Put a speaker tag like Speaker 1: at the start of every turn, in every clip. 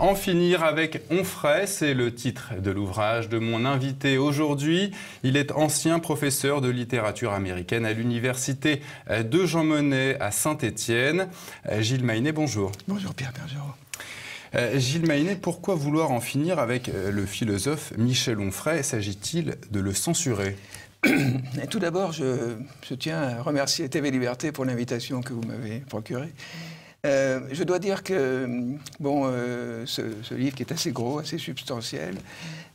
Speaker 1: En finir avec Onfray, c'est le titre de l'ouvrage de mon invité aujourd'hui. Il est ancien professeur de littérature américaine à l'université de Jean Monnet à Saint-Étienne. Gilles Maynet, bonjour.
Speaker 2: Bonjour Pierre Bergerot.
Speaker 1: Gilles Maynet, pourquoi vouloir en finir avec le philosophe Michel Onfray? S'agit-il de le censurer?
Speaker 2: Tout d'abord, je tiens à remercier TV Liberté pour l'invitation que vous m'avez procurée. Je dois dire que ce livre, qui est assez gros, assez substantiel,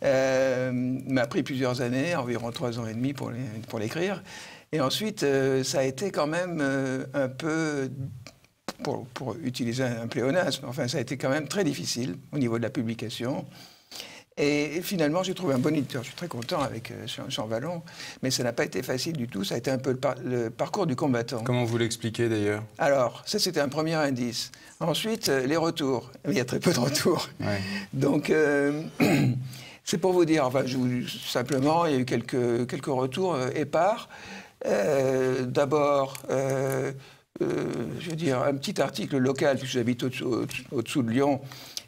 Speaker 2: m'a pris plusieurs années, environ 3 ans et demi pour l'écrire. Et ensuite, ça a été quand même un peu, pour utiliser un pléonasme, enfin, ça a été quand même très difficile au niveau de la publication. Et finalement, j'ai trouvé un bon éditeur. Je suis très content avec Jean Vallon, mais ça n'a pas été facile du tout. Ça a été un peu le parcours du combattant.
Speaker 1: Comment vous l'expliquez d'ailleurs?
Speaker 2: Alors, ça c'était un premier indice. Ensuite, les retours. Il y a très peu de retours.
Speaker 1: Ouais.
Speaker 2: Donc, c'est pour vous dire, enfin, simplement, il y a eu quelques retours épars. D'abord, je veux dire, un petit article local, puisque j'habite au-dessous de Lyon.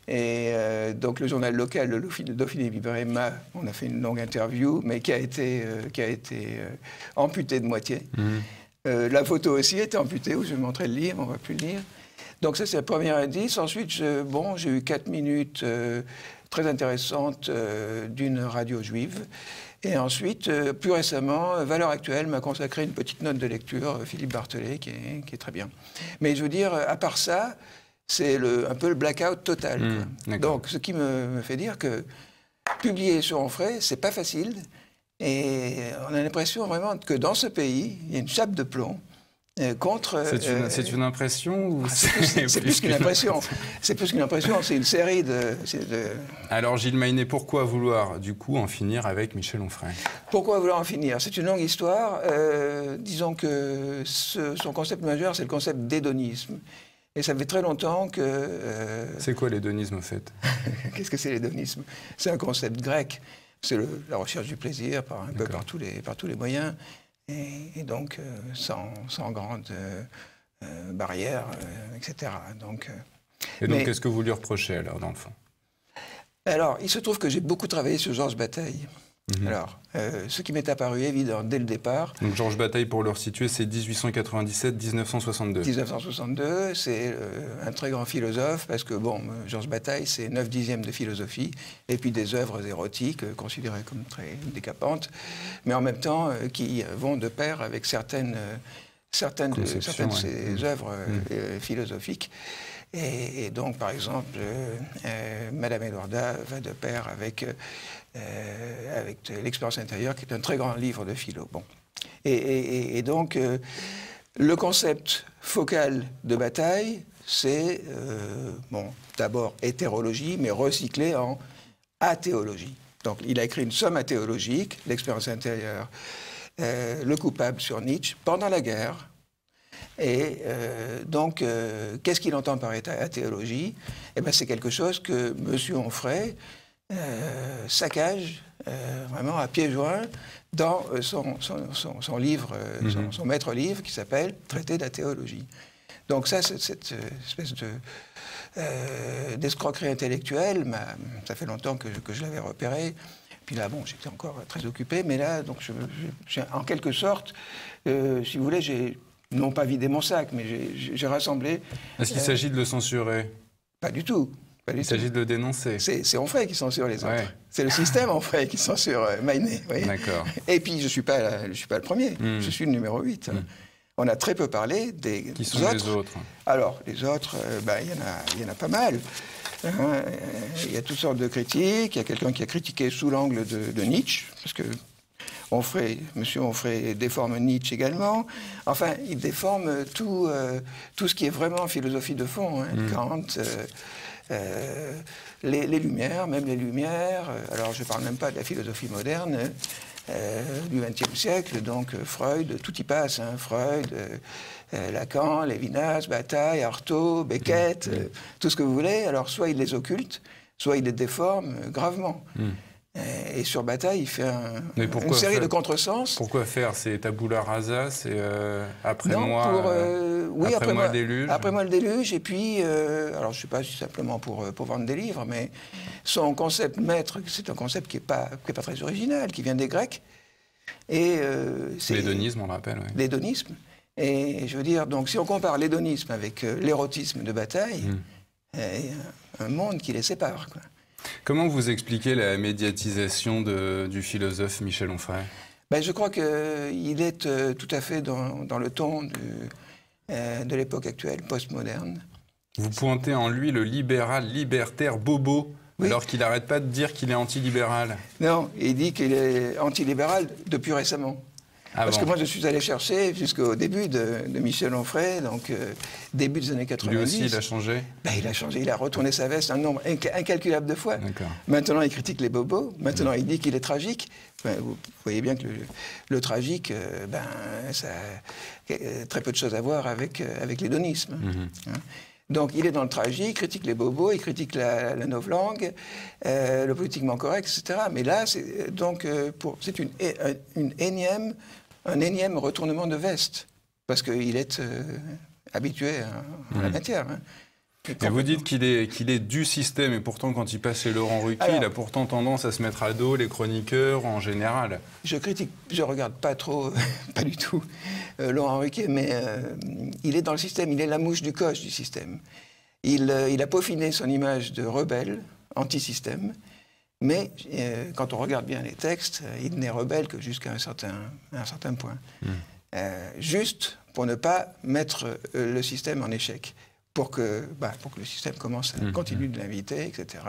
Speaker 2: Et donc le journal local, le Dauphiné Libéré, on a fait une longue interview, mais qui a été amputée de moitié. La photo aussi était amputée, où je vais montrer le livre, on ne va plus le lire. Donc ça, c'est le premier indice. Ensuite, j'ai eu 4 minutes très intéressantes d'une radio juive. Et ensuite, plus récemment, Valeurs Actuelles m'a consacré une petite note de lecture, Philippe Barthelet, qui est très bien. Mais je veux dire, à part ça, c'est un peu le blackout total. Donc, ce qui me fait dire que publier sur Onfray, c'est pas facile. Et on a l'impression vraiment que dans ce pays, il y a une chape de plomb contre...
Speaker 1: C'est une impression ou
Speaker 2: c'est plus qu'une impression. C'est plus qu'une impression, c'est une série de...
Speaker 1: Alors, Gilles Maynet, pourquoi vouloir, du coup, en finir avec Michel Onfray?
Speaker 2: Pourquoi vouloir en finir? C'est une longue histoire. Disons que son concept majeur, c'est le concept d'hédonisme. Et ça fait très longtemps que...
Speaker 1: C'est quoi l'hédonisme, en fait?
Speaker 2: Qu'est-ce que c'est l'hédonisme? C'est un concept grec. C'est la recherche du plaisir un peu par tous les moyens. Et donc, sans grande barrière, etc. Donc,
Speaker 1: qu'est-ce que vous lui reprochez, alors, dans le fond? Alors,
Speaker 2: il se trouve que j'ai beaucoup travaillé sur Georges Bataille. Alors, ce qui m'est apparu évident dès le départ...
Speaker 1: Donc Georges Bataille, pour le resituer, c'est 1897-1962.
Speaker 2: 1962, c'est un très grand philosophe, parce que, Georges Bataille, c'est 9/10 de philosophie, et puis des œuvres érotiques, considérées comme très décapantes, mais en même temps, qui vont de pair avec certaines de ses œuvres philosophiques. Et donc, par exemple, Madame Edwarda va de pair avec L'expérience intérieure, qui est un très grand livre de philo. Bon. Et donc, le concept focal de Bataille, c'est, d'abord hétérologie, mais recyclé en athéologie. Donc, il a écrit une somme athéologique, L'expérience intérieure, le coupable sur Nietzsche, pendant la guerre. Et donc, qu'est-ce qu'il entend par athéologie? Eh bien, c'est quelque chose que M. Onfray saccage vraiment à pieds joints dans son livre, son maître-livre qui s'appelle Traité d'athéologie. Donc ça, cette espèce d'escroquerie intellectuelle, ça fait longtemps que je l'avais repéré. Puis là, j'étais encore très occupé, mais là, donc, en quelque sorte, si vous voulez, j'ai non pas vidé mon sac, mais j'ai rassemblé...
Speaker 1: Est-ce qu'il s'agit de le censurer?
Speaker 2: Pas du tout.
Speaker 1: Il s'agit de le dénoncer.
Speaker 2: C'est Onfray qui censure les autres. C'est le système Onfray qui censure Maynet.
Speaker 1: D'accord.
Speaker 2: Et puis, je ne suis pas le premier. Je suis le numéro 8. On a très peu parlé des autres.
Speaker 1: Qui sont les autres? Alors,
Speaker 2: les autres, il y en a pas mal. Il y a toutes sortes de critiques. Il y a quelqu'un qui a critiqué sous l'angle de Nietzsche, parce que M. Onfray déforme Nietzsche également. Enfin, il déforme tout ce qui est vraiment philosophie de fond. Kant... les Lumières, même les Lumières, alors je ne parle même pas de la philosophie moderne du XXe siècle, donc Freud, tout y passe, Freud, Lacan, Lévinas, Bataille, Artaud, Beckett, tout ce que vous voulez. Alors soit il les occulte, soit il les déforme gravement. Et sur Bataille, il fait une série de contresens.
Speaker 1: Pourquoi faire? C'est tabula rasa, c'est après moi le déluge.
Speaker 2: Après moi le déluge, et puis, alors je ne sais pas si simplement pour vendre des livres, mais son concept maître, c'est un concept qui n'est pas très original, qui vient des Grecs.
Speaker 1: L'hédonisme, on le rappelle. Oui.
Speaker 2: L'hédonisme. Et je veux dire, donc si on compare l'hédonisme avec l'érotisme de Bataille, il y a un monde qui les sépare, quoi.
Speaker 1: Comment vous expliquez la médiatisation du philosophe Michel Onfray?
Speaker 2: Je crois qu'il est tout à fait dans le ton de l'époque actuelle, postmoderne.
Speaker 1: Vous pointez en lui le libéral libertaire bobo, oui. Alors qu'il n'arrête pas de dire qu'il est antilibéral.
Speaker 2: Non, il dit qu'il est antilibéral depuis récemment. Parce que moi, je suis allé chercher jusqu'au début de Michel Onfray, donc début des années 90.
Speaker 1: Lui aussi, il a changé?
Speaker 2: Il a changé, il a retourné sa veste un nombre incalculable de fois. Maintenant, il critique les bobos. Maintenant, il dit qu'il est tragique. Vous voyez bien que le tragique, ça a très peu de choses à voir avec l'hédonisme. Hein. Donc, il est dans le tragique, critique les bobos, il critique la novlangue, le politiquement correct, etc. Mais là, c'est un énième retournement de veste, parce qu'il est habitué à la matière. Hein.
Speaker 1: Mais vous dites qu'il est du système, et pourtant, quand il passe chez Laurent Ruquier, il a pourtant tendance à se mettre à dos les chroniqueurs en général.
Speaker 2: Je regarde pas trop, pas du tout, Laurent Ruquier, mais il est dans le système, il est la mouche du coche du système. Il a peaufiné son image de rebelle, anti-système, mais quand on regarde bien les textes, il n'est rebelle que jusqu'à un certain point. Juste pour ne pas mettre le système en échec. Pour que le système continue de l'inviter, etc.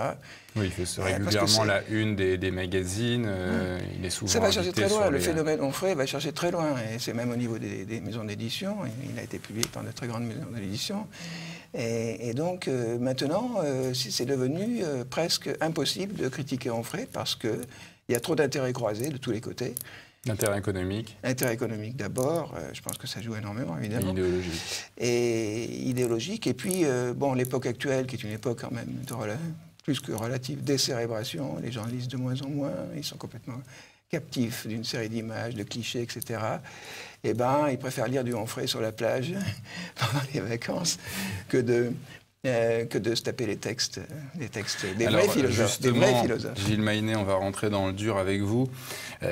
Speaker 1: Oui, il fait régulièrement la une des magazines. Il est souvent
Speaker 2: ça va chercher très loin. Le phénomène Onfray va chercher très loin. Et c'est même au niveau des maisons d'édition. Il a été publié par de très grandes maisons d'édition. Et donc, maintenant, c'est devenu presque impossible de critiquer Onfray parce qu'il y a trop d'intérêts croisés de tous les côtés.
Speaker 1: Intérêt économique.
Speaker 2: Intérêt économique d'abord, je pense que ça joue énormément, évidemment.
Speaker 1: Et
Speaker 2: idéologique. Et puis, l'époque actuelle, qui est une époque quand même plus que relative décérébration, les gens lisent de moins en moins, ils sont complètement captifs d'une série d'images, de clichés, etc. Ils préfèrent lire du Onfray sur la plage pendant les vacances que de se taper les textes des vrais philosophes.
Speaker 1: Gilles Maynet, on va rentrer dans le dur avec vous.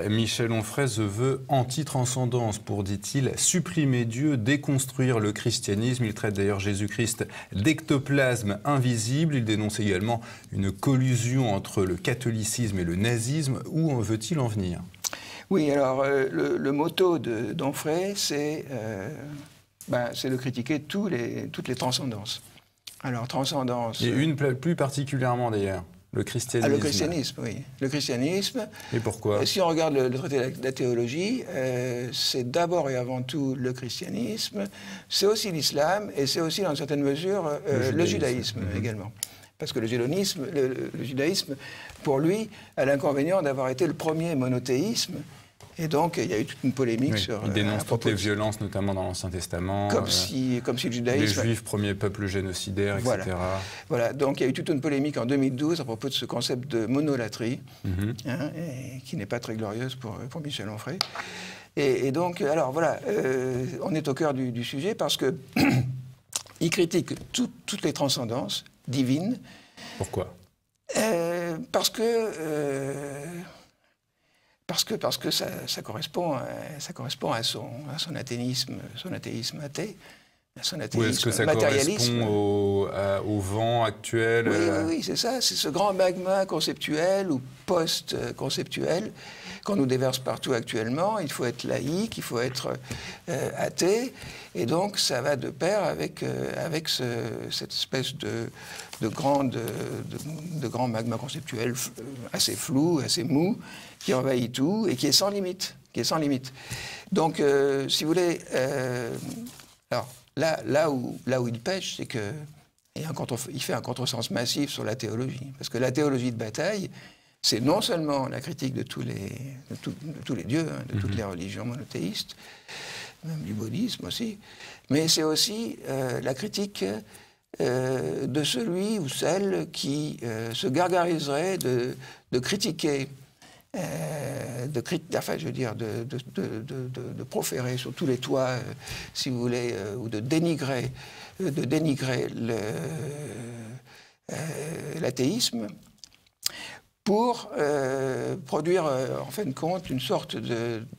Speaker 1: Michel Onfray se veut anti-transcendance pour, dit-il, supprimer Dieu, déconstruire le christianisme. Il traite d'ailleurs Jésus-Christ d'ectoplasme invisible. Il dénonce également une collusion entre le catholicisme et le nazisme. Où veut-il en venir?
Speaker 2: Oui, alors le motto d'Onfray, c'est de critiquer toutes les transcendances. Alors, transcendance...
Speaker 1: Et une plus particulièrement, d'ailleurs, le christianisme.
Speaker 2: Le christianisme, oui. Le christianisme...
Speaker 1: Et pourquoi?
Speaker 2: Si on regarde le traité de la théologie, c'est d'abord et avant tout le christianisme, c'est aussi l'islam, et c'est aussi, dans une certaine mesure, le judaïsme également. Parce que le judaïsme, pour lui, a l'inconvénient d'avoir été le premier monothéisme. Et donc, il y a eu toute une polémique sur...
Speaker 1: Il dénonce toutes les violences, notamment dans l'Ancien Testament.
Speaker 2: Comme si le judaïsme...
Speaker 1: Les Juifs, premier peuple génocidaire, etc.
Speaker 2: Voilà, donc il y a eu toute une polémique en 2012 à propos de ce concept de monolatrie, qui n'est pas très glorieuse pour Michel Onfray. Et donc, alors voilà, on est au cœur du sujet parce que il critique toutes les transcendances divines.
Speaker 1: Pourquoi?
Speaker 2: Parce que ça correspond à son athéisme athée, à son athéisme matérialiste.
Speaker 1: Ou est-ce que ça correspond au vent actuel?
Speaker 2: Oui, c'est ça. C'est ce grand magma conceptuel ou post-conceptuel qu'on nous déverse partout actuellement. Il faut être laïque, il faut être athée. Et donc, ça va de pair avec cette espèce de grand magma conceptuel assez flou, assez mou, qui envahit tout et qui est sans limite. Donc, si vous voulez... alors, là où il pêche, c'est qu'il fait un contresens massif sur la théologie. Parce que la théologie de Bataille, c'est non seulement la critique de tous les dieux, de toutes les religions monothéistes, même du bouddhisme aussi, mais c'est aussi la critique de celui ou celle qui se gargariserait de critiquer enfin, je veux dire, de proférer sur tous les toits, si vous voulez, ou de dénigrer l'athéisme, pour produire, en fin de compte, une sorte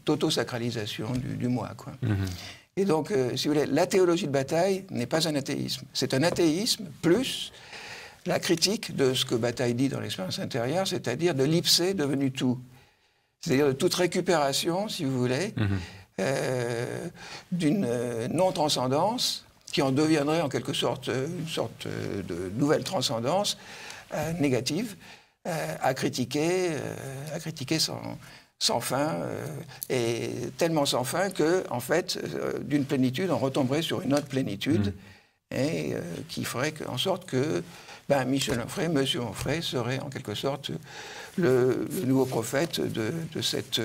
Speaker 2: d'autosacralisation du moi, quoi. Et donc, si vous voulez, la théologie de Bataille n'est pas un athéisme. C'est un athéisme plus la critique de ce que Bataille dit dans l'expérience intérieure, c'est-à-dire de l'ipsé devenu tout. C'est-à-dire de toute récupération, si vous voulez, d'une non-transcendance qui en deviendrait en quelque sorte une sorte de nouvelle transcendance négative à critiquer sans fin, et tellement sans fin que, en fait, d'une plénitude, on retomberait sur une autre plénitude, et qui ferait en sorte que Michel Onfray, Monsieur Onfray, serait en quelque sorte le nouveau prophète de cette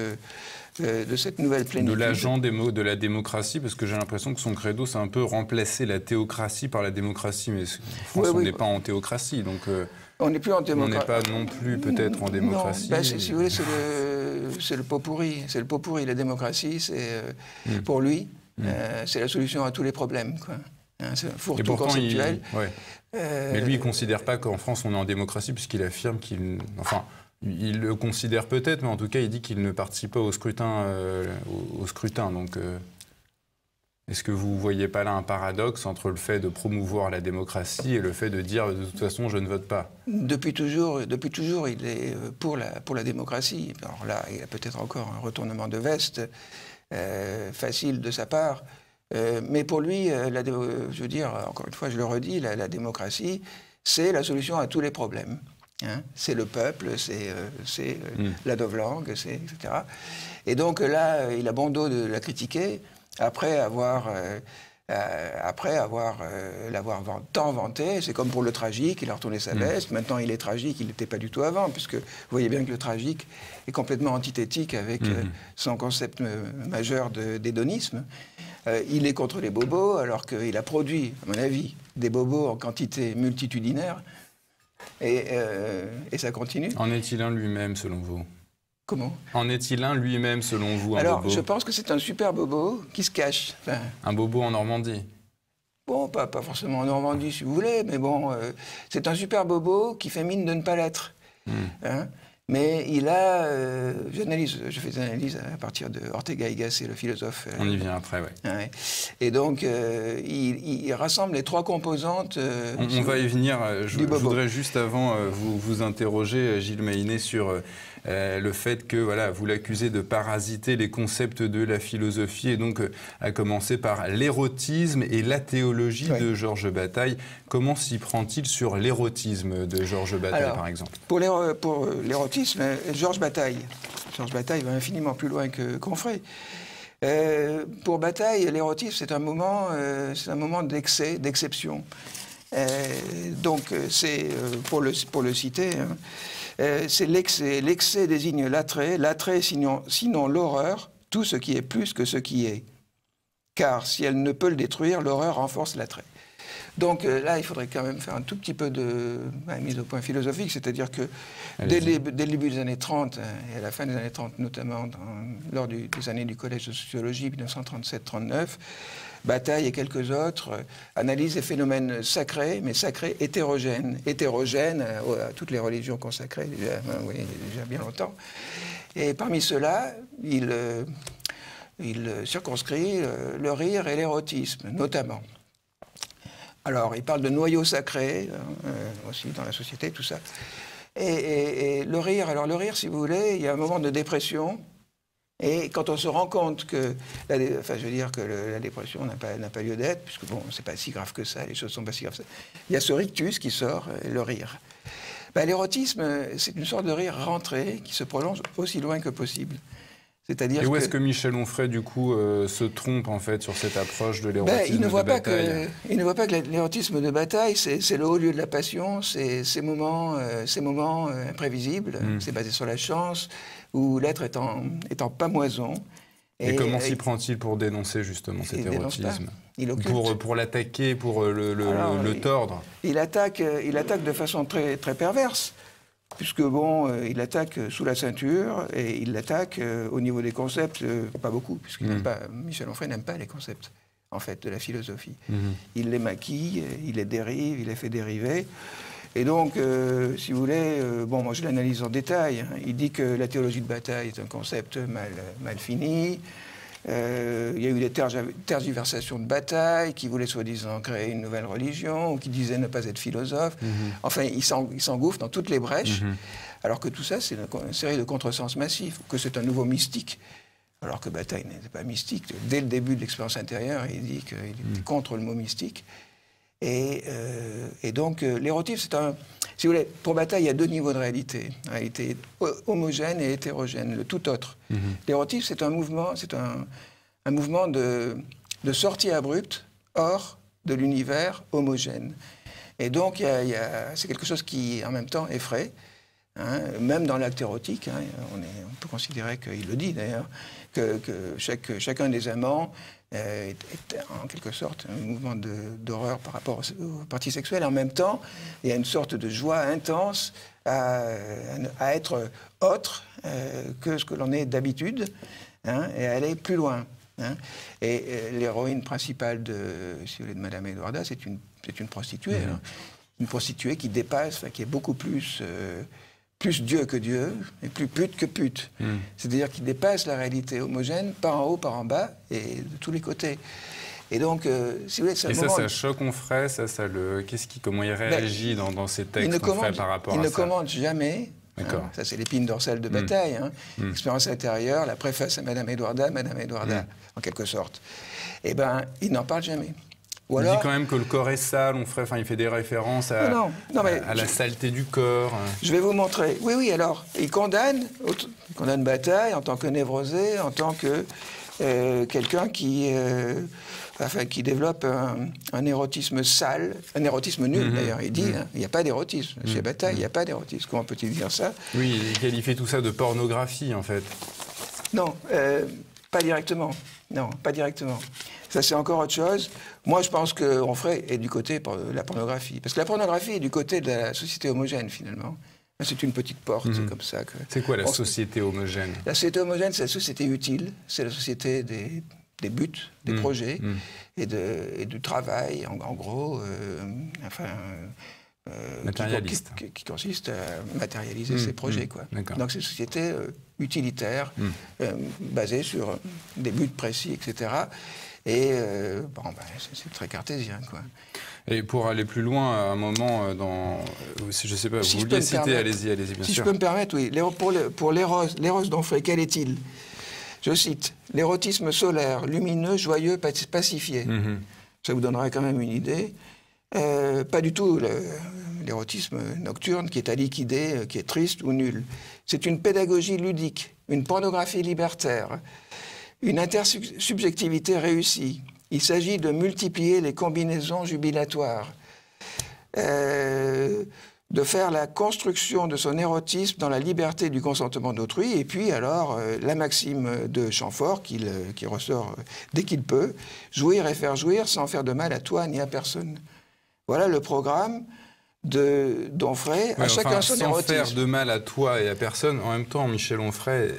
Speaker 2: nouvelle plénitude.
Speaker 1: De l'agent de la démocratie, parce que j'ai l'impression que son credo, c'est un peu remplacer la théocratie par la démocratie, mais en France, on n'est pas en théocratie, donc...
Speaker 2: on n'est plus en démocratie.
Speaker 1: On n'est pas non plus peut-être en démocratie.
Speaker 2: Non, si vous voulez, c'est le pot pourri. C'est le pot pourri. La démocratie, c'est pour lui, c'est la solution à tous les problèmes, quoi. C'est un fourre-tout conceptuel.
Speaker 1: Mais lui, il ne considère pas qu'en France, on est en démocratie, puisqu'il affirme qu'il... Enfin, il le considère peut-être, mais en tout cas, il dit qu'il ne participe pas au scrutin. Donc, est-ce que vous ne voyez pas là un paradoxe entre le fait de promouvoir la démocratie et le fait de dire, de toute façon, je ne vote pas? Depuis
Speaker 2: toujours, il est pour la démocratie. Alors là, il y a peut-être encore un retournement de veste facile de sa part. Mais pour lui, je veux dire, encore une fois, je le redis, la démocratie, c'est la solution à tous les problèmes. C'est le peuple, c'est la novlangue, etc. Et donc là, il a bon dos de la critiquer, après avoir l'avoir tant vanté. C'est comme pour le tragique, il a retourné sa veste. Maintenant, il est tragique, il n'était pas du tout avant, puisque vous voyez bien que le tragique est complètement antithétique avec son concept majeur d'hédonisme. Il est contre les bobos, alors qu'il a produit, à mon avis, des bobos en quantité multitudinaire. Et ça continue.
Speaker 1: En est-il un lui-même, selon vous?
Speaker 2: Comment?
Speaker 1: En est-il un lui-même, selon vous, un
Speaker 2: Alors,
Speaker 1: bobo?
Speaker 2: je pense que c'est un super bobo qui se cache. Enfin,
Speaker 1: un bobo en Normandie?
Speaker 2: Bon, pas forcément en Normandie, si vous voulez, mais bon, c'est un super bobo qui fait mine de ne pas l'être. Mais il a... je fais des analyses à partir de Ortega y Gasset, le philosophe.
Speaker 1: On y vient après, oui.
Speaker 2: Et donc, il rassemble les trois composantes...
Speaker 1: on va y venir. Je voudrais juste avant vous interroger, Gilles Maynet, sur le fait que vous l'accusez de parasiter les concepts de la philosophie, et donc à commencer par l'érotisme et la théologie de Georges Bataille. Comment s'y prend-il sur l'érotisme de Georges Bataille, par exemple?
Speaker 2: Pour l'érotisme, Georges Bataille va infiniment plus loin qu'Onfray. Pour Bataille, l'érotisme, c'est un moment d'excès, d'exception. Donc, c'est, pour le citer, c'est l'excès désigne l'attrait sinon l'horreur, tout ce qui est plus que ce qui est. Car si elle ne peut le détruire, l'horreur renforce l'attrait. Donc là, il faudrait quand même faire un tout petit peu de mise au point philosophique, c'est-à-dire que dès le début des années 30, et à la fin des années 30 notamment, lors des années du collège de sociologie, 1937-39, Bataille et quelques autres analysent les phénomènes sacrés, mais sacrés hétérogènes à toutes les religions consacrées, déjà bien longtemps. Et parmi ceux-là, il circonscrit le rire et l'érotisme, notamment. Alors, il parle de noyaux sacrés, aussi dans la société, tout ça. Et le rire, si vous voulez, il y a un moment de dépression. Et quand on se rend compte que, la dépression n'a pas lieu d'être, puisque bon, c'est pas si grave que ça, les choses sont pas si graves que ça, il y a ce rictus qui sort, le rire. L'érotisme, c'est une sorte de rire rentré qui se prolonge aussi loin que possible.
Speaker 1: Et où est-ce que Michel Onfray, du coup, se trompe, en fait, sur cette approche de l'érotisme de Bataille?
Speaker 2: Il ne voit pas que l'érotisme de Bataille, c'est le haut lieu de la passion, c'est ces moments imprévisibles, c'est basé sur la chance, où l'être étant pamoison.
Speaker 1: Et comment s'y prend-il pour dénoncer, justement, cet érotisme?
Speaker 2: Il occulte.
Speaker 1: Pour l'attaquer, pour le tordre?
Speaker 2: Il attaque de façon très, très perverse. puisque bon, il l'attaque sous la ceinture et il l'attaque au niveau des concepts, pas beaucoup, puisqu'il n'aime pas, Michel Onfray n'aime pas les concepts, en fait, de la philosophie. Il les maquille, il les dérive, il les fait dériver. Et donc, si vous voulez, bon, moi je l'analyse en détail. Hein. Il dit que la théologie de bataille est un concept mal fini. Il y a eu des tergiversations de bataille qui voulaient soi-disant créer une nouvelle religion ou qui disaient ne pas être philosophe. Enfin, il s'engouffre dans toutes les brèches, alors que tout ça, c'est une série de contresens massifs, que c'est un nouveau mystique. Alors que Bataille n'était pas mystique. Dès le début de l'expérience intérieure, il dit qu'il était contre le mot mystique. Et donc, l'érotisme, c'est un... Si vous voulez, pour Bataille, il y a deux niveaux de réalité. Réalité homogène et hétérogène, le tout autre. L'érotisme, c'est un mouvement de sortie abrupte hors de l'univers homogène. Et donc, c'est quelque chose qui, en même temps, effraie. Hein, même dans l'acte érotique, hein, on peut considérer qu'il le dit d'ailleurs, que chacun des amants est en quelque sorte un mouvement d'horreur par rapport aux parties sexuelles. En même temps, il y a une sorte de joie intense à être autre que ce que l'on est d'habitude, hein, et à aller plus loin. Hein. Et l'héroïne principale de Madame Edwarda, c'est une prostituée. Hein, une prostituée qui dépasse, qui est beaucoup plus Dieu que Dieu, et plus pute que pute. C'est-à-dire qu'il dépasse la réalité homogène, par en haut, par en bas, et de tous les côtés. Et donc, si vous voulez, c'est un moment...
Speaker 1: ça choque Onfray, comment il réagit dans ces textes Onfray par rapport à ça?
Speaker 2: Il ne commente jamais. Hein, ça, c'est l'épine dorsale de Bataille. Hein, expérience intérieure, la préface à Madame Edwarda, en quelque sorte. Eh bien, il n'en parle jamais.
Speaker 1: Ou alors, il dit quand même que le corps est sale, il fait des références à la saleté du corps.
Speaker 2: Je vais vous montrer. Oui, alors, il condamne Bataille en tant que névrosé, en tant que quelqu'un qui développe un érotisme sale, un érotisme nul d'ailleurs. Il dit, il n'y a pas d'érotisme. Chez Bataille, il n'y a pas d'érotisme. Comment peut-il dire ça?
Speaker 1: Oui, il qualifie tout ça de pornographie, en fait.
Speaker 2: Non, pas directement. Non, pas directement. Ça, c'est encore autre chose. Moi, je pense qu'Onfray est du côté de la pornographie. Parce que la pornographie est du côté de la société homogène, finalement. C'est une petite porte, c'est comme ça que...
Speaker 1: C'est quoi la société homogène?
Speaker 2: La société homogène, c'est la société utile. C'est la société des buts, des projets et du travail, en gros.
Speaker 1: Matérialiste.
Speaker 2: Qui consiste à matérialiser ses projets, quoi. Donc, c'est une société utilitaire, basée sur des buts précis, etc., et c'est très cartésien, quoi.
Speaker 1: Et pour aller plus loin, à un moment, je ne sais pas, vous vouliez citer, allez-y, bien sûr.
Speaker 2: Si je peux me permettre, oui. Pour l'éros d'Onfray, quel est-il? Je cite, « L'érotisme solaire, lumineux, joyeux, pacifié ». Ça vous donnerait quand même une idée. Pas du tout l'érotisme nocturne qui est à liquider, qui est triste ou nul. C'est une pédagogie ludique, une pornographie libertaire, une intersubjectivité réussie. Il s'agit de multiplier les combinaisons jubilatoires, de faire la construction de son érotisme dans la liberté du consentement d'autrui, et puis alors la maxime de Chamfort qui ressort dès qu'il peut, jouir et faire jouir sans faire de mal à toi ni à personne. Voilà le programme d'Onfray, à chacun son érotisme.
Speaker 1: Sans faire de mal à toi et à personne, en même temps, Michel Onfray,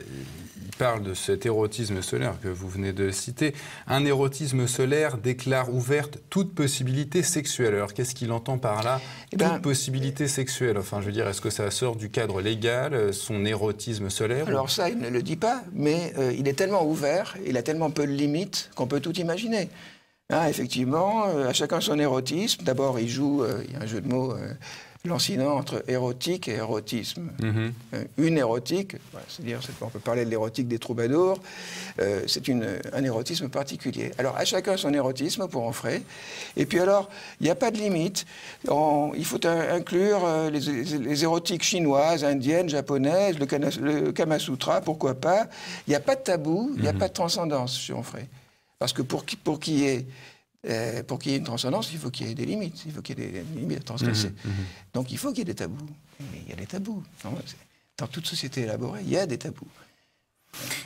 Speaker 1: il parle de cet érotisme solaire que vous venez de citer. Un érotisme solaire déclare ouverte toute possibilité sexuelle. Alors, qu'est-ce qu'il entend par là? Toute possibilité sexuelle. Enfin, je veux dire, est-ce que ça sort du cadre légal, son érotisme solaire?
Speaker 2: Alors ça, il ne le dit pas, mais il est tellement ouvert, il a tellement peu de limites qu'on peut tout imaginer. Hein, effectivement, à chacun son érotisme. D'abord, il y a un jeu de mots lancinant entre érotique et érotisme. Une érotique, c'est-à-dire, on peut parler de l'érotique des troubadours, c'est un érotisme particulier. Alors, à chacun son érotisme pour Onfray. Et puis alors, il n'y a pas de limite. Il faut inclure les érotiques chinoises, indiennes, japonaises, le Kama Sutra, pourquoi pas. Il n'y a pas de tabou, il n'y a pas de transcendance chez Onfray. Parce que pour qu'il y ait une transcendance, il faut qu'il y ait des limites. Il faut qu'il y ait des limites à transgresser. Donc il faut qu'il y ait des tabous. Et il y a des tabous. Dans toute société élaborée, il y a des tabous.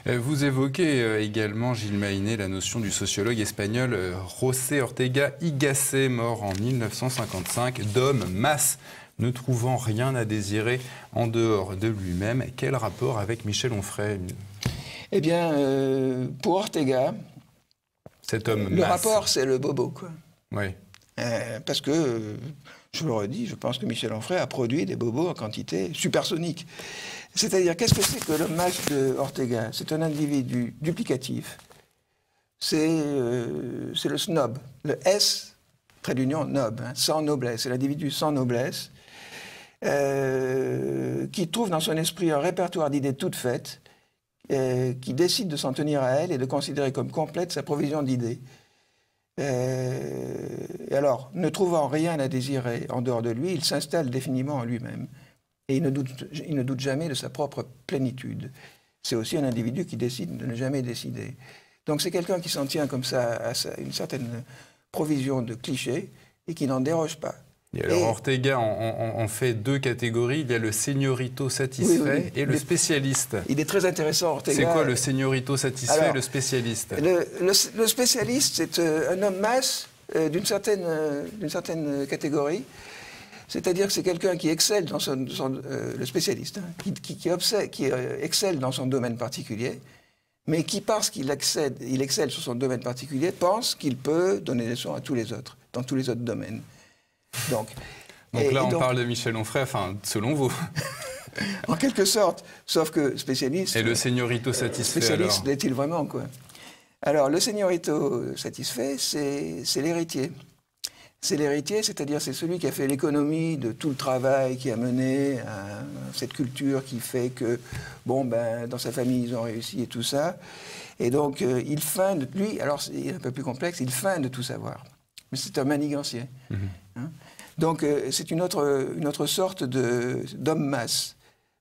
Speaker 1: Vous évoquez également, Gilles Maynet, la notion du sociologue espagnol José Ortega y Gasset, mort en 1955, d'homme masse ne trouvant rien à désirer en dehors de lui-même. Quel rapport avec Michel Onfray?
Speaker 2: Eh bien, pour Ortega,
Speaker 1: cet homme
Speaker 2: le rapport, c'est le bobo, quoi.
Speaker 1: Oui.
Speaker 2: Parce que, je le redis, je pense que Michel Onfray a produit des bobos en quantité supersonique. C'est-à-dire, qu'est-ce que c'est que l'homme masse de Ortega? C'est un individu duplicatif. C'est le snob. Le S, trait d'union, nob, hein, sans noblesse. C'est l'individu sans noblesse qui trouve dans son esprit un répertoire d'idées toutes faites, qui décide de s'en tenir à elle et de considérer comme complète sa provision d'idées. Et alors, ne trouvant rien à désirer en dehors de lui, il s'installe définitivement en lui-même. Et il ne doute jamais de sa propre plénitude. C'est aussi un individu qui décide de ne jamais décider. Donc c'est quelqu'un qui s'en tient comme ça à une certaine provision de clichés et qui n'en déroge pas.
Speaker 1: Et alors Ortega en fait deux catégories. Il y a le señorito satisfait et le spécialiste.
Speaker 2: Il est très intéressant, Ortega.
Speaker 1: C'est quoi le señorito satisfait et le spécialiste?
Speaker 2: Le spécialiste, c'est un homme masse d'une certaine catégorie. C'est-à-dire que c'est quelqu'un qui excelle dans le spécialiste, hein, qui excelle dans son domaine particulier, mais qui, parce qu'il excelle sur son domaine particulier, pense qu'il peut donner des leçons à tous les autres, dans tous les autres domaines. Donc là, on
Speaker 1: parle de Michel Onfray, enfin, selon vous.
Speaker 2: En quelque sorte, sauf que spécialiste...
Speaker 1: Et le señorito satisfait,
Speaker 2: spécialiste,
Speaker 1: alors
Speaker 2: l'est-il vraiment, quoi? Alors, le señorito satisfait, c'est l'héritier. C'est l'héritier, c'est-à-dire c'est celui qui a fait l'économie de tout le travail qui a mené à cette culture qui fait que, dans sa famille, ils ont réussi et tout ça. Et donc, il feint de... Lui, alors, il est un peu plus complexe, il feint de tout savoir. Mais c'est un manigancier. Mm-hmm. Hein? Donc, c'est une autre sorte d'homme masse.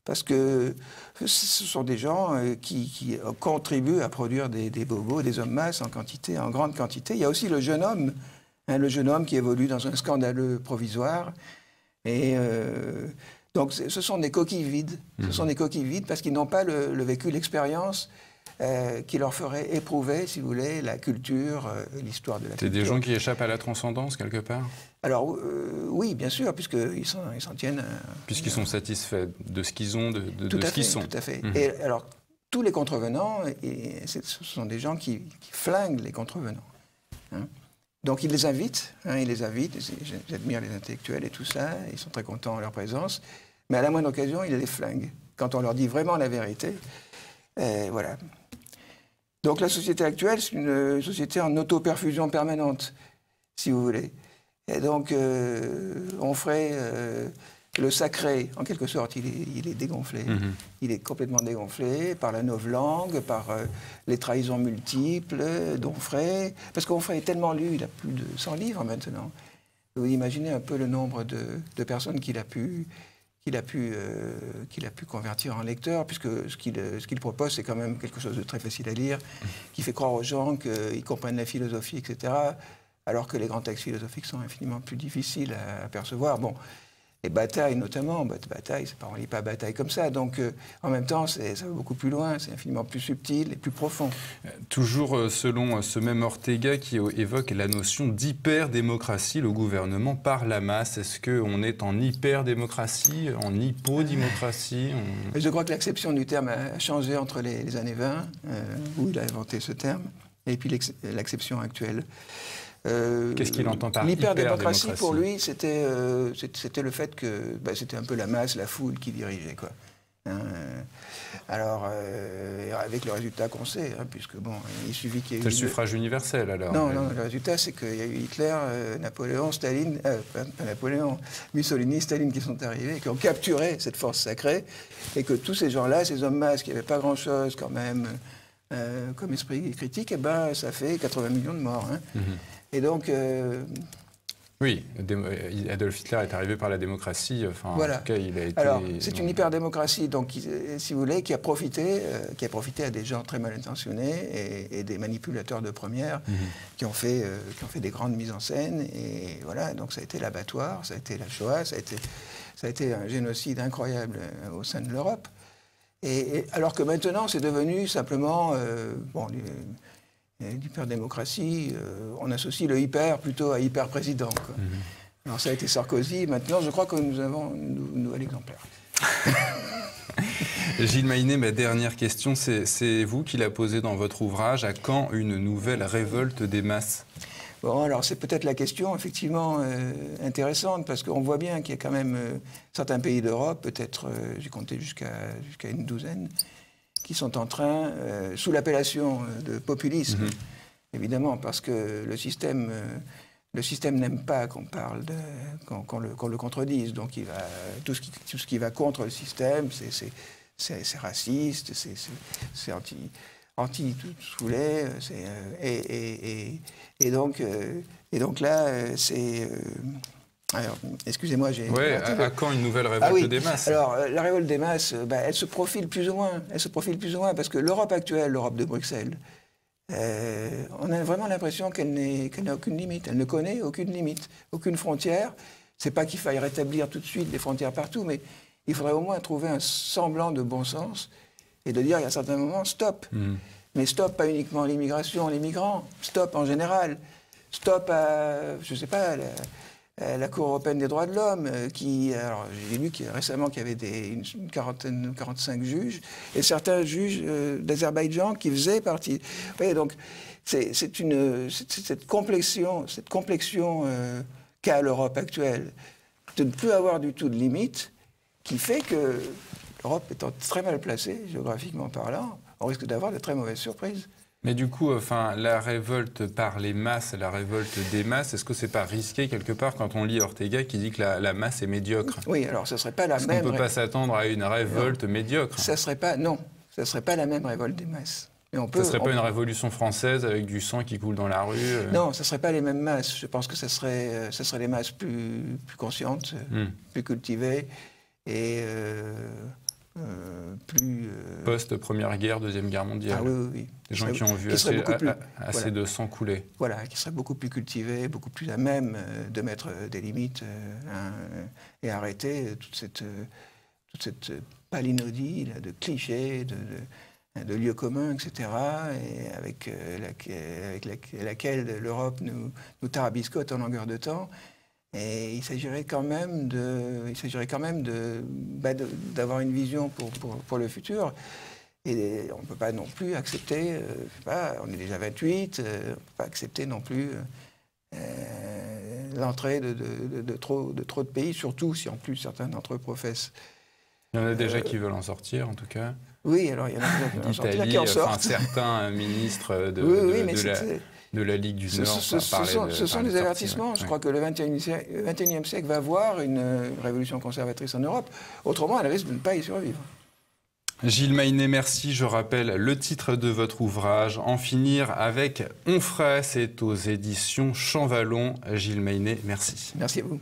Speaker 2: Parce que ce sont des gens qui contribuent à produire des bobos, des hommes masses en grande quantité. Il y a aussi le jeune homme, le jeune homme qui évolue dans un scandaleux provisoire. Et donc, ce sont des coquilles vides. Ce sont des coquilles vides parce qu'ils n'ont pas le vécu, l'expérience qui leur ferait éprouver, si vous voulez, la culture, l'histoire de la culture.
Speaker 1: C'est des gens qui échappent à la transcendance, quelque part?
Speaker 2: Alors, oui, bien sûr, puisqu'ils s'en tiennent...
Speaker 1: Puisqu'ils sont satisfaits de ce qu'ils ont, de ce qu'ils sont.
Speaker 2: Tout à fait. Et alors, tous les contrevenants, ce sont des gens qui flinguent les contrevenants. Hein. Donc, ils les invitent, j'admire les intellectuels et tout ça, ils sont très contents en leur présence, mais à la moindre occasion, ils les flinguent. Quand on leur dit vraiment la vérité, voilà. Donc, la société actuelle, c'est une société en auto-perfusion permanente, si vous voulez. Et donc, Onfray, le sacré, en quelque sorte, il est dégonflé. Mm-hmm. Il est complètement dégonflé par la novlangue, par les trahisons multiples d'Onfray. Parce qu'Onfray est tellement lu, il a plus de 100 livres maintenant. Vous imaginez un peu le nombre de personnes qu'il a pu convertir en lecteurs, puisque ce qu'il propose, c'est quand même quelque chose de très facile à lire, qui fait croire aux gens qu'ils comprennent la philosophie, etc., alors que les grands textes philosophiques sont infiniment plus difficiles à percevoir. Bon, et Bataille notamment, Bataille, on ne lit pas Bataille comme ça, donc en même temps, ça va beaucoup plus loin, c'est infiniment plus subtil et plus profond.
Speaker 1: Toujours selon ce même Ortega qui évoque la notion d'hyper-démocratie, le gouvernement par la masse. Est-ce qu'on est en hyper-démocratie, en hypo-démocratie?
Speaker 2: Je crois que l'acception du terme a changé entre les années 20, où il a inventé ce terme, et puis l'acception actuelle.
Speaker 1: Qu'est-ce qu'il entend par
Speaker 2: l'hyper-démocratie? Pour lui, c'était le fait que c'était un peu la masse, la foule qui dirigeait, quoi. Alors, avec le résultat qu'on sait, puisque il suffit qu'il y ait eu...
Speaker 1: C'est le suffrage universel, alors?
Speaker 2: Non, le résultat, c'est qu'il y a eu Hitler, Napoléon, Staline, pas Napoléon, Mussolini, Staline qui sont arrivés, qui ont capturé cette force sacrée, et que tous ces gens-là, ces hommes masses qui n'avaient pas grand-chose quand même comme esprit critique, ça fait 80 millions de morts. Mm-hmm. Et donc...
Speaker 1: Oui, Adolf Hitler est arrivé par la démocratie.
Speaker 2: Voilà.
Speaker 1: En tout cas, il a été...
Speaker 2: Alors, c'est une hyper-démocratie, donc, si vous voulez, qui a profité à des gens très mal intentionnés et des manipulateurs de première qui ont fait des grandes mises en scène. Et voilà, donc ça a été l'abattoir, ça a été la Shoah, ça a été un génocide incroyable au sein de l'Europe. Et alors que maintenant, c'est devenu simplement... l'hyper-démocratie, on associe le hyper plutôt à hyper-président. Alors ça a été Sarkozy. Maintenant, je crois que nous avons un nouvel exemplaire.
Speaker 1: Gilles Maynet, ma dernière question, c'est vous qui la posez dans votre ouvrage. À quand une nouvelle révolte des masses?
Speaker 2: Bon, alors c'est peut-être la question effectivement intéressante, parce qu'on voit bien qu'il y a quand même certains pays d'Europe, peut-être, j'ai compté jusqu'à une douzaine, qui sont en train, sous l'appellation de populisme, évidemment, parce que le système n'aime pas qu'on parle qu'on le contredise. Donc tout ce qui va contre le système, c'est raciste, c'est anti tout lait, et donc là, c'est... alors, excusez-moi, j'ai...
Speaker 1: Oui, à quand une nouvelle révolte des masses?
Speaker 2: Alors, la révolte des masses, elle se profile plus ou moins. Elle se profile plus ou moins parce que l'Europe actuelle, l'Europe de Bruxelles, on a vraiment l'impression qu'elle n'a aucune limite. Elle ne connaît aucune limite, aucune frontière. C'est pas qu'il faille rétablir tout de suite des frontières partout, mais il faudrait au moins trouver un semblant de bon sens et de dire, à un certain moment, stop. Mais stop, pas uniquement l'immigration, les migrants. Stop en général. Stop à, je sais pas, la Cour européenne des droits de l'homme, alors j'ai lu récemment qu'il y avait une quarantaine, 45 juges, et certains juges d'Azerbaïdjan qui faisaient partie. Vous voyez, donc c'est cette complexion qu'a l'Europe actuelle, de ne plus avoir du tout de limite, qui fait que l'Europe étant très mal placée, géographiquement parlant, on risque d'avoir de très mauvaises surprises.
Speaker 1: Mais du coup, la révolte par les masses, la révolte des masses, est-ce que c'est pas risqué quelque part quand on lit Ortega qui dit que la masse est médiocre?
Speaker 2: Oui, alors ce serait pas la même...
Speaker 1: On ne peut pas s'attendre à une révolte médiocre.
Speaker 2: Ça serait pas... Non, ça serait pas la même révolte des masses. Mais
Speaker 1: ça ne serait pas une révolution française avec du sang qui coule dans la rue
Speaker 2: Non, ça ne serait pas les mêmes masses. Je pense que ça serait les masses plus conscientes, plus cultivées et... plus...
Speaker 1: Post-Première Guerre, Deuxième Guerre mondiale.
Speaker 2: Ah oui, oui.
Speaker 1: Des gens qui ont vu assez de sang couler.
Speaker 2: Voilà, qui seraient beaucoup plus cultivés, beaucoup plus à même de mettre des limites et arrêter toute cette palinodie là, de clichés, de lieux communs, etc., et avec laquelle l'Europe nous tarabiscote en longueur de temps. Et il s'agirait quand même d'avoir une vision pour le futur. Et on ne peut pas non plus accepter, on est déjà 28, on ne peut pas accepter non plus l'entrée de trop de pays, surtout si en plus certains d'entre eux professent.
Speaker 1: Il y en a déjà qui veulent en sortir, en tout cas.
Speaker 2: Oui, alors il y en a qui en sortent.
Speaker 1: Certains ministres de la Ligue du Nord.
Speaker 2: Ce sont des avertissements. Ouais. Je crois que le XXIe siècle va voir une révolution conservatrice en Europe. Autrement, elle risque de ne pas y survivre.
Speaker 1: Gilles Maynet, merci. Je rappelle le titre de votre ouvrage, En finir avec Onfray. C'est aux éditions Champvallon. Gilles Maynet, merci.
Speaker 2: Merci à vous.